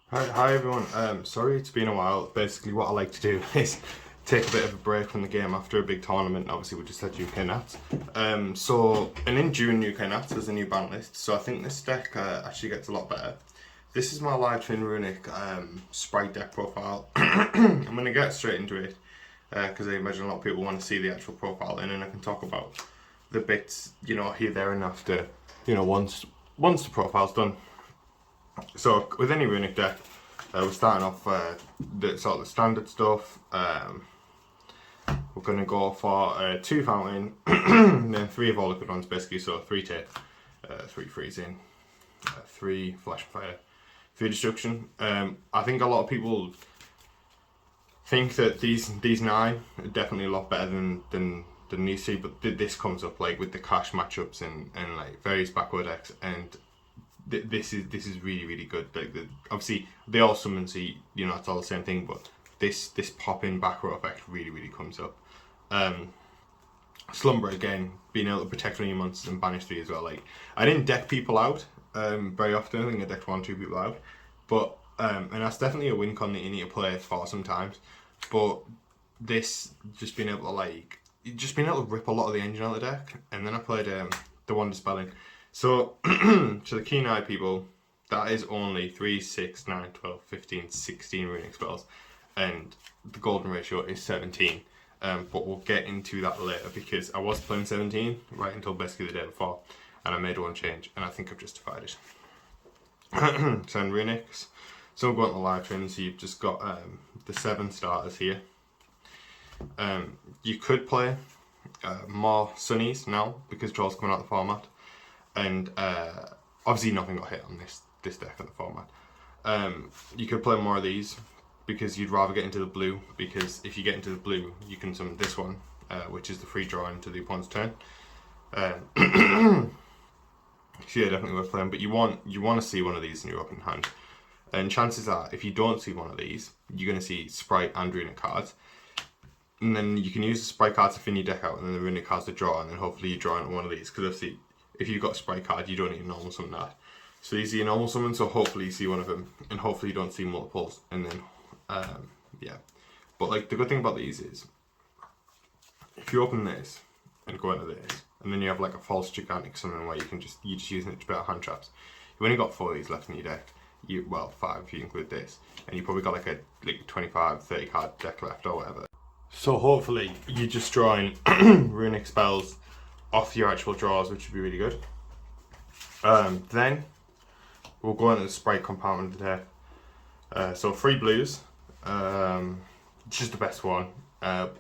Hi everyone. Sorry it's been a while. Basically, what I like to do is take a bit of a break from the game after a big tournament. Obviously, we just had UK Nats. And in June, UK Nats there's a new ban list. So I think this deck actually gets a lot better. This is my live twin Runick Sprite deck profile. I'm gonna get straight into it because I imagine a lot of people want to see the actual profile, and then I can talk about the bits, here, there, and after, once the profile's done. So with any Runic deck, we're starting off the sort of the standard stuff. We're going to go for 2 fountain, and then 3 of all liquid ones basically. So 3 tape, 3 freezing, 3 flash fire, 3 destruction. I think a lot of people think that these 9 are definitely a lot better than these 3, but this comes up like with the cash matchups and like various backward decks, and this is really good. Like obviously they all summon, so it's all the same thing, but this pop in back row effect really comes up. Slumber again, being able to protect one of your monsters and banish 3 as well. Like I didn't deck people out very often. I think I decked 1-2 people out, but and that's definitely a win con that you need to play for sometimes. But this just being able to rip a lot of the engine out of the deck, and then I played the one dispelling. So, to the keen eye people, that is only 3, 6, 9, 12, 15, 16 Runic spells, and the golden ratio is 17. But we'll get into that later because I was playing 17 right until basically the day before, and I made one change, and I think I've justified it. So in Runics, so we're going to the live train, so you've just got the 7 starters here. You could play more Sunnies now because Troll's coming out of the format. And obviously nothing got hit on this deck in the format. You could play more of these because you'd rather get into the blue, because if you get into the blue you can summon this one, which is the free draw into the opponent's turn. So yeah, definitely worth playing, but you want to see one of these in your open hand. And chances are, if you don't see one of these, you're going to see Sprite and Runic cards. And then you can use the Sprite cards to thin your deck out, and then the Runic cards to draw, and then hopefully you draw into one of these, because obviously if you've got a Sprite card, you don't need a normal summon that. So these are your normal summons, so hopefully you see one of them, and hopefully you don't see multiples, and then, yeah. But like, the good thing about these is, if you open this, and go into this, and then you have like a false gigantic summon where you're just using it to better hand traps. You've only got 4 of these left in your deck. Well, 5 if you include this, and you probably got like a 25, 30 card deck left or whatever. So hopefully you're just drawing Runic spells off your actual draws, which would be really good. Then we'll go into the Sprite compartment there. So 3 blues, just the best one.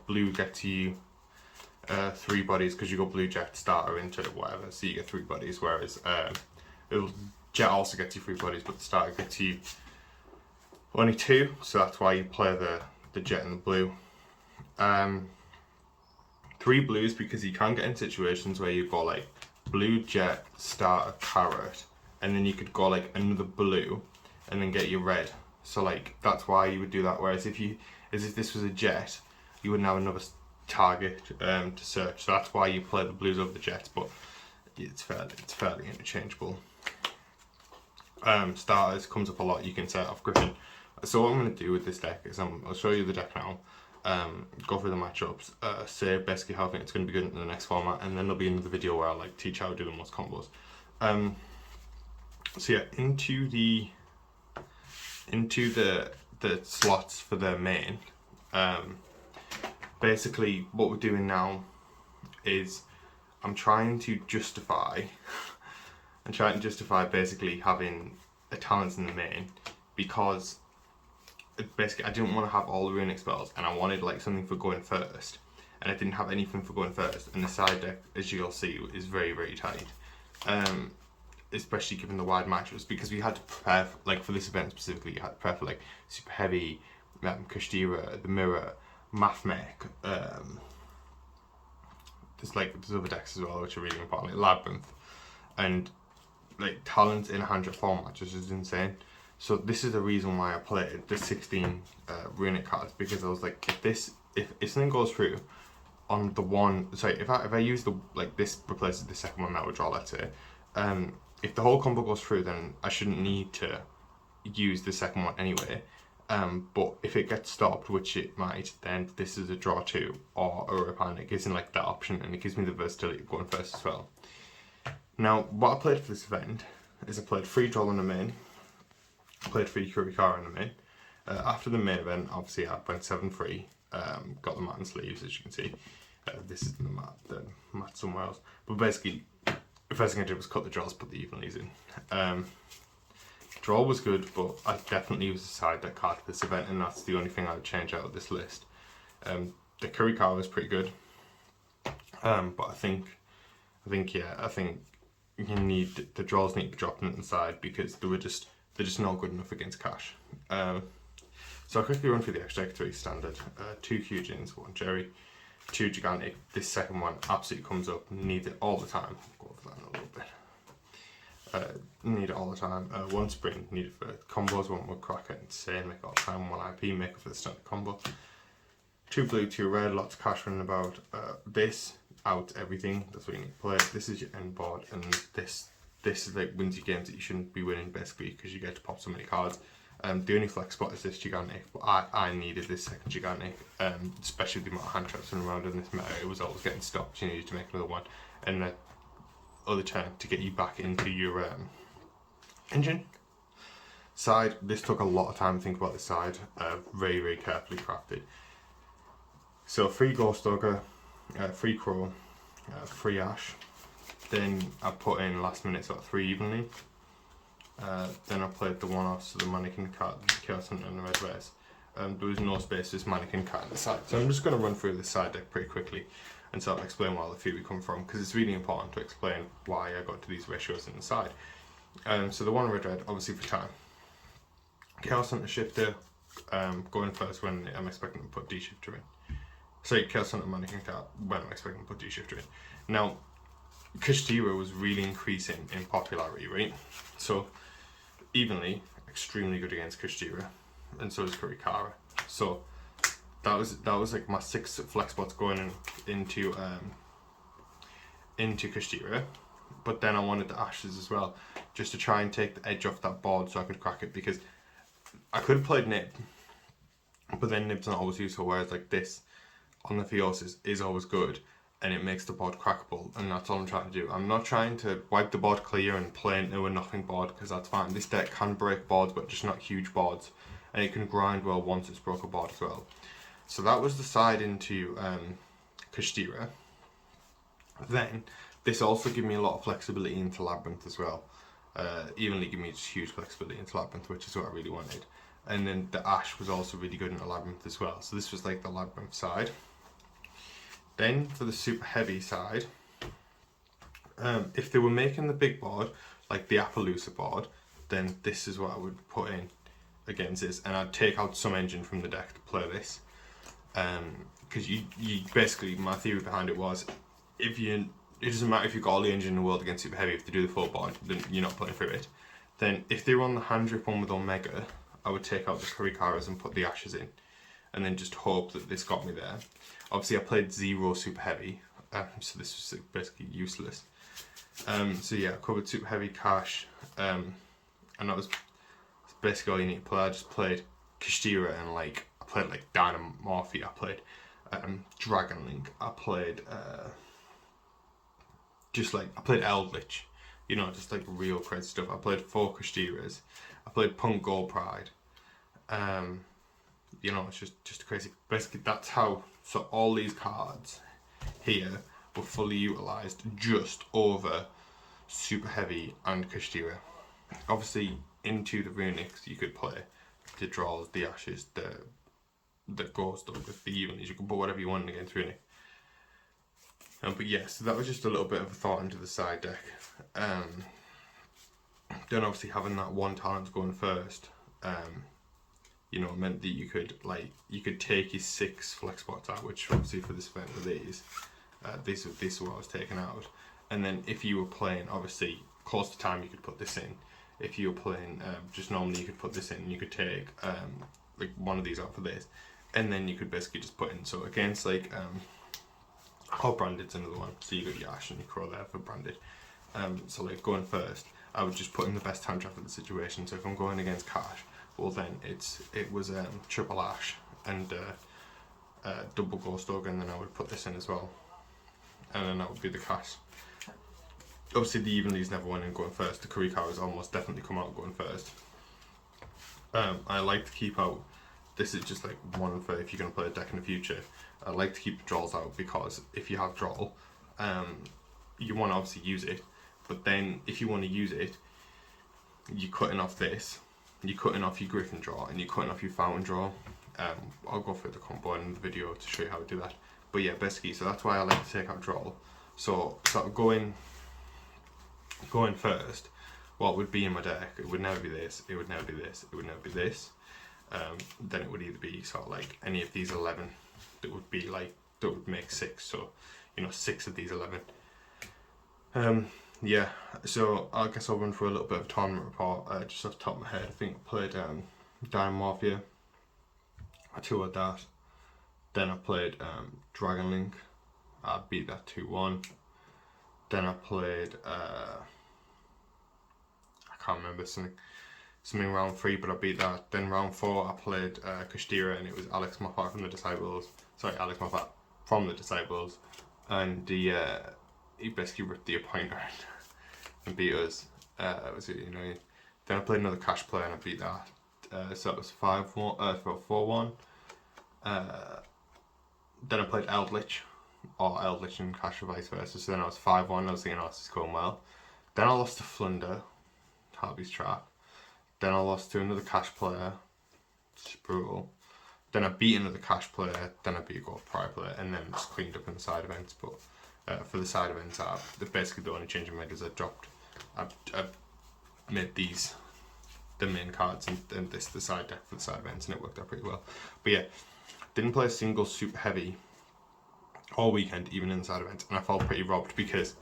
Blue gets you 3 bodies because you got blue jet starter into whatever, so you get 3 bodies. Whereas jet also gets you 3 bodies, but the starter gets you only 2, so that's why you play the jet and the blue. 3 blues because you can get in situations where you've got like blue jet, starter, carrot, and then you could go like another blue and then get your red. So like that's why you would do that. Whereas if this was a jet, you wouldn't have another target to search. So that's why you play the blues over the jets, but it's fairly interchangeable. Starters comes up a lot. You can set off Griffin. So what I'm going to do with this deck is I'll show you the deck now. Go through the matchups, say basically how I think it's going to be good in the next format, and then there'll be another video where I like teach how to do the most combos. So yeah, into the slots for the main. Basically, what we're doing now is I'm trying to justify basically having a talent in the main, because basically I didn't want to have all the Runic spells, and I wanted like something for going first, and I didn't have anything for going first, and the side deck, as you'll see, is very tight, especially given the wide matchups, because we had to prepare for this event specifically. You had to prepare for like super heavy, Kashtira, the mirror, Mathmech, there's other decks as well which are really important, like Labyrinth, and like talent in a 100 format just is insane. So this is the reason why I played the 16 Runic cards, because I was like, if something goes through on the one, sorry, if I use this replaces the second one that would draw, let's say, if the whole combo goes through, then I shouldn't need to use the second one anyway. But if it gets stopped, which it might, then this is a draw 2 or a rip, and it gives me like that option, and it gives me the versatility of going first as well. Now, what I played for this event is I played 3 Droll in the main, I played 3 Kurikara in the main. After the main event, obviously I went 7-3, got the mat and sleeves, as you can see. This is the mat somewhere else. But basically, the first thing I did was cut the Drolls, put the evenlies in. Droll was good, but I definitely used a side deck card for this event, and that's the only thing I would change out of this list. The Kurikara was pretty good, but I think you need the Drolls need to be dropping it inside because they're just not good enough against cash. So I'll quickly run through the extra deck. 3 standard, 2 Kyujins, 1 Jerry, 2 Gigantic. This second one absolutely comes up. Need it all the time. Go over that in a little bit. Need it all the time. 1 Spring, need it for combos. 1 Woodcracker, insane, make it all the time. 1 IP, make it for the standard combo. 2 blue, 2 red, lots of cash running about. This out everything. That's what you need to play. This is your end board, and this is like wins you games that you shouldn't be winning basically because you get to pop so many cards. The only flex spot is this Gigantic, but I needed this second Gigantic, especially with the amount of hand traps running around in this meta. It was always getting stopped. You needed to make another one, and the other turn to get you back into your engine side. This took a lot of time to think about this side. Very, very carefully crafted. So 3 Ghost Ogre, 3 Crow, 3 Ash. Then I put in last minute sort of 3 evenly. Then I played the one-off, so the Mannequin card, the Chaos Hunter and the Red Race. There was no space for this Mannequin card on the side. So I'm just going to run through this side deck pretty quickly and sort of explain where the theory come from, because it's really important to explain why I got to these ratios in the side. So the one red, obviously for time. Chaos Hunter Shifter, going first when I'm expecting to put D-Shifter in. Sorry, Chaos Hunter Mannequin card when I'm expecting to put D-Shifter in. Now, Kashtira was really increasing in popularity, right? So, evenly, extremely good against Kashtira, and so is Kurikara. So, that was like my 6 flex spots going into Kashtira, but then I wanted the Ashes as well, just to try and take the edge off that board so I could crack it, because I could have played Nib, but then Nib's not always useful, whereas like this on the Theosis is always good, and it makes the board crackable, and that's all I'm trying to do. I'm not trying to wipe the board clear and play into a nothing board, because that's fine. This deck can break boards, but just not huge boards, and it can grind well once it's broke a board as well. So that was the side into Kashtira. Then, this also gave me a lot of flexibility into Labyrinth as well. Evenly gave me just huge flexibility into Labyrinth, which is what I really wanted. And then the Ash was also really good into Labyrinth as well. So this was like the Labyrinth side. Then for the super heavy side, if they were making the big board, like the Appaloosa board, then this is what I would put in against this, and I'd take out some engine from the deck to play this. Because you basically, my theory behind it was, it doesn't matter if you've got all the engine in the world against super heavy, if they do the full board, then you're not playing through it. Then if they were on the hand drip one with Omega, I would take out the Kurikaras and put the Ashes in, and then just hope that this got me there. Obviously I played 0 super heavy, so this was basically useless. So yeah, I covered super heavy cash, and that was basically all you need to play. I just played Kashtira and I played like Dynamorphy, I played Dragon Link, I played I played Eldritch, you know, just like real crazy stuff. I played 4 Kashtiras, I played Punk Gold Pride, you know, it's just crazy. Basically that's how, so all these cards here were fully utilised just over super heavy and Kashtira. Obviously into the Runicks you could play the Draws, the Ashes, the Ghost Ogre, the Evenlies, you could put whatever you want against Runick. But yeah, so that was just a little bit of a thought into the side deck. Then obviously having that one talent going first, you know, meant that you could take your 6 flex spots out, which obviously for this event were these. This is what I was taking out. And then if you were playing, obviously, close to time, you could put this in. If you were playing just normally, you could put this in, and you could take like one of these out for this, and then you could basically just put in. So against like, Branded's another one. So you got your Ash and your Crow there for Branded. So like going first, I would just put in the best hand trap for the situation. So if I'm going against cash, well then it was triple ash and double ghost ogre, and then I would put this in as well, and then that would be the cash. Obviously the evenly's never went in going first. The curry cow is almost definitely come out going first. I like to keep out, this is just like one for if you're going to play a deck in the future, I like to keep draws out, because if you have draw, you want to obviously use it, but then if you want to use it, you're cutting off this, you're cutting off your griffin draw, and you're cutting off your fountain draw. I'll go through the combo in the video to show you how to do that. But yeah, basically, so that's why I like to take out draw. So sort of going first, what would be in my deck, it would never be this, it would never be this, it would never be this. Then it would either be sort of like any of these 11 that would be like, that would make 6, so you know, 6 of these 11. Yeah, so I guess I'll run through a little bit of tournament report, just off the top of my head. I think I played Diamond Mafia, I toured that, then I played Dragon Link, I beat that 2-1, then I played, I can't remember, something round 3, but I beat that. Then round 4 I played Kastira, and it was Alex Moffat from the Disciples, and he basically ripped the appointer and beat us. You know, then I played another cash player and I beat that. So it was 4-1. Then I played Eldritch, or Eldritch and cash or vice versa. So then I was 5-1. I was thinking, oh, this is going well. Then I lost to Flunder, Harvey's Trap. Then I lost to another cash player, which is brutal. Then I beat another cash player. Then I beat a gold prize player, and then just cleaned up in the side events. But for the side events, basically the only change I made is I made these the main cards and this the side deck for the side events, and it worked out pretty well. But yeah, didn't play a single super heavy all weekend, even in the side events, and I felt pretty robbed because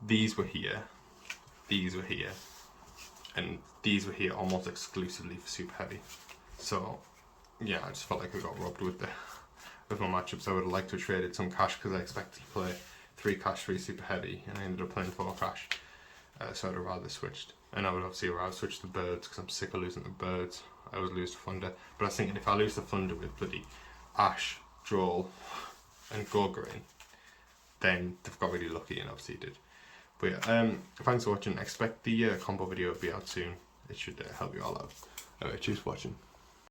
these were here, and these were here almost exclusively for super heavy. So yeah, I just felt like I got robbed with my matchups. I would have liked to have traded some cash because I expected to play 3 cash, 3 super heavy, and I ended up playing 4 cash. So I'd have rather switched, and I would obviously rather switch to birds because I'm sick of losing the birds. I always lose to Thunder, but I was thinking if I lose to Thunder with bloody Ash, Droll, and Gorgrin, then they've got really lucky, and obviously did. But yeah, thanks for watching. Expect the combo video to be out soon. It should help you all out. Cheers for watching.